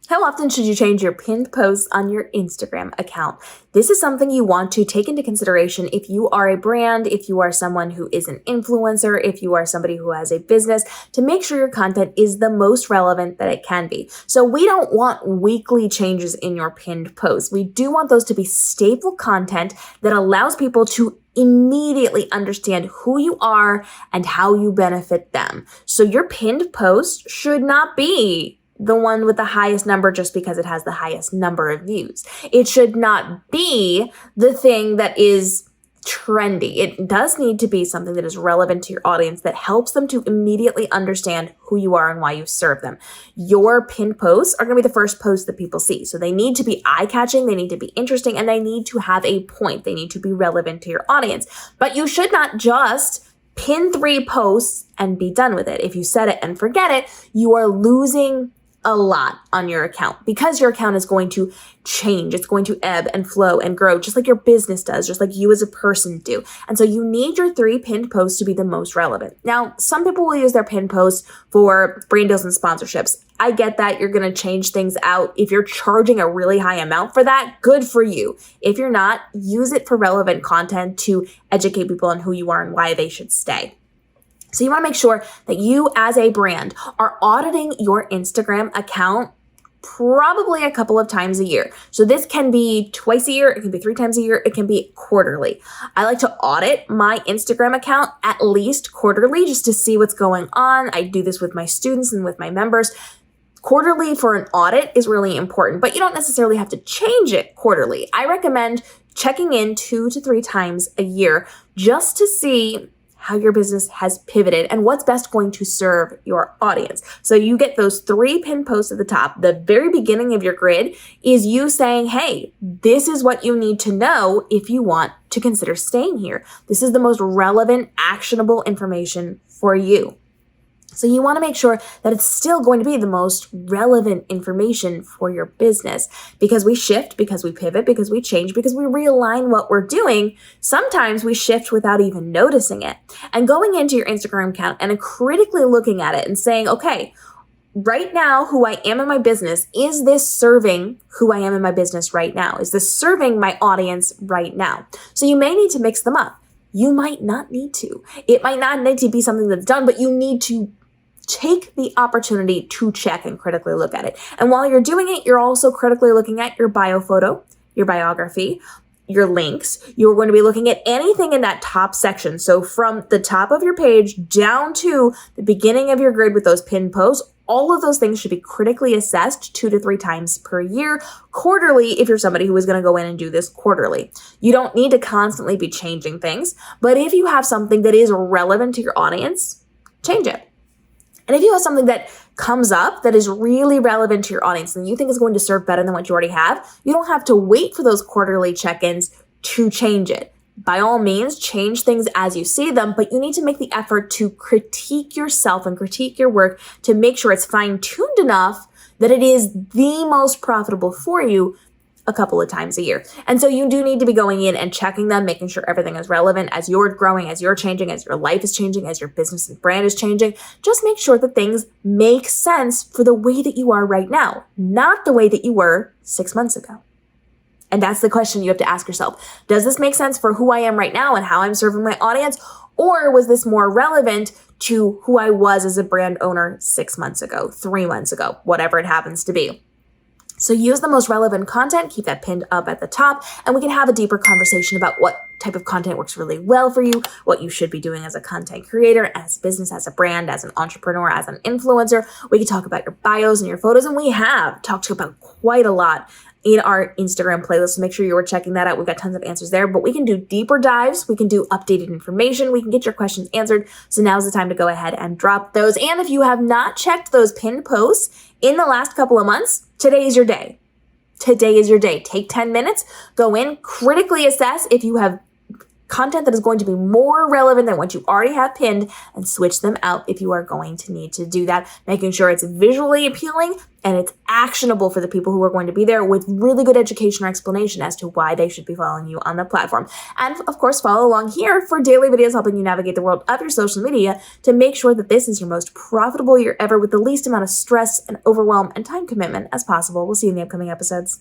How often should you change your pinned posts on your Instagram account? This is something you want to take into consideration if you are a brand, if you are someone who is an influencer, if you are somebody who has a business, to make sure your content is the most relevant that it can be. So we don't want weekly changes in your pinned posts. We do want those to be staple content that allows people to immediately understand who you are and how you benefit them. So your pinned post should not be the one with the highest number just because it has the highest number of views. It should not be the thing that is trendy. It does need to be something that is relevant to your audience, that helps them to immediately understand who you are and why you serve them. Your pinned posts are going to be the first posts that people see. So they need to be eye-catching, they need to be interesting, and they need to have a point. They need to be relevant to your audience. But you should not just pin 3 posts and be done with it. If you set it and forget it, you are losing a lot on your account, because your account is going to change. It's going to ebb and flow and grow, just like your business does, just like you as a person do. And so you need your 3 pinned posts to be the most relevant. Now, some people will use their pinned posts for brand deals and sponsorships. I get that. You're going to change things out. If you're charging a really high amount for that, good for you. If you're not, use it for relevant content to educate people on who you are and why they should stay. So you want to make sure that you as a brand are auditing your Instagram account probably a couple of times a year. So this can be twice a year, it can be 3 times a year, it can be quarterly. I like to audit my Instagram account at least quarterly just to see what's going on. I do this with my students and with my members. Quarterly for an audit is really important, but you don't necessarily have to change it quarterly. I recommend checking in 2 to 3 times a year just to see how your business has pivoted and what's best going to serve your audience. So you get those 3 pinned posts at the top. The very beginning of your grid is you saying, hey, this is what you need to know if you want to consider staying here. This is the most relevant, actionable information for you. So you want to make sure that it's still going to be the most relevant information for your business, because we shift, because we pivot, because we change, because we realign what we're doing. Sometimes we shift without even noticing it. And going into your Instagram account and critically looking at it and saying, okay, right now, who I am in my business, is this serving who I am in my business right now? Is this serving my audience right now? So you may need to mix them up. You might not need to. It might not need to be something that's done, but you need to take the opportunity to check and critically look at it. And while you're doing it, you're also critically looking at your bio photo, your biography, your links. You're going to be looking at anything in that top section. So from the top of your page down to the beginning of your grid with those pinned posts, all of those things should be critically assessed 2 to 3 times per year, quarterly if you're somebody who is going to go in and do this quarterly. You don't need to constantly be changing things, but if you have something that is relevant to your audience, change it. And if you have something that comes up that is really relevant to your audience and you think is going to serve better than what you already have, you don't have to wait for those quarterly check-ins to change it. By all means, change things as you see them, but you need to make the effort to critique yourself and critique your work to make sure it's fine-tuned enough that it is the most profitable for you a couple of times a year. And so you do need to be going in and checking them, making sure everything is relevant as you're growing, as you're changing, as your life is changing, as your business and brand is changing. Just make sure that things make sense for the way that you are right now, not the way that you were 6 months ago. And that's the question you have to ask yourself. Does this make sense for who I am right now and how I'm serving my audience? Or was this more relevant to who I was as a brand owner 6 months ago, 3 months ago, whatever it happens to be? So use the most relevant content, keep that pinned up at the top, and we can have a deeper conversation about what type of content works really well for you, what you should be doing as a content creator, as a business, as a brand, as an entrepreneur, as an influencer. We can talk about your bios and your photos, and we have talked about quite a lot in our Instagram playlist. So make sure you are checking that out. We've got tons of answers there, but we can do deeper dives. We can do updated information. We can get your questions answered. So now's the time to go ahead and drop those. And if you have not checked those pinned posts in the last couple of months, today is your day. Today is your day. Take 10 minutes, go in, critically assess if you have content that is going to be more relevant than what you already have pinned and switch them out if you are going to need to do that, making sure it's visually appealing and it's actionable for the people who are going to be there with really good education or explanation as to why they should be following you on the platform. And of course, follow along here for daily videos helping you navigate the world of your social media to make sure that this is your most profitable year ever with the least amount of stress and overwhelm and time commitment as possible. We'll see you in the upcoming episodes.